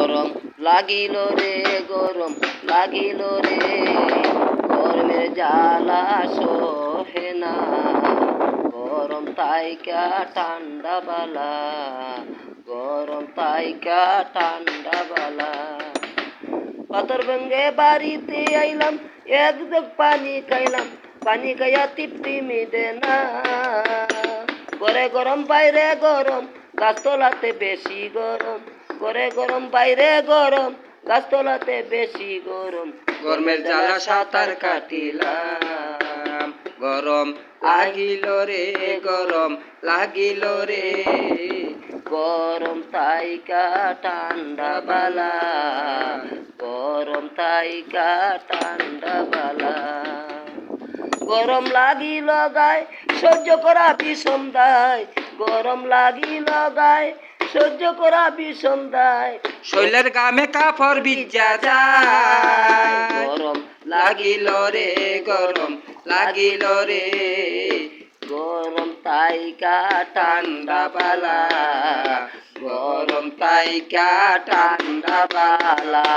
গরম লাগিল রে গরম লাগিল রে গরমের জ্বালা সহে না গরম তাইকা ঠান্ডা বালা গরম তাইকা ঠান্ডা বালা পাথর ভেঙ্গে বাড়িতে আইলাম এক জগ পানি খাইলাম পানি খাইয়া তৃপ্তি মিটে না ঘরে গরম বাইরে গরম গাছতলাতে বেশি গরম ঘরে গরম বাইরে গরম গাছতলাতে বেশি গরম গরমের জ্বালা সাঁতার কাটিলাম গরম লাগিল রে গরম লাগিল রে গরম তাইকা ঠান্ডা বালা গরম তাইকা ঠান্ডা বালা গরম লাগিল গায় সহ্য করা বিষম দায় গরম লাগিল গায় সহ্য করা বিষম দায় শৈলের গামে কাপড় ভিজা যায় গরম লাগিল রে গরম লাগিল রে গরম তাইকা ঠান্ডা বালা গরম তাইকা ঠান্ডা বালা।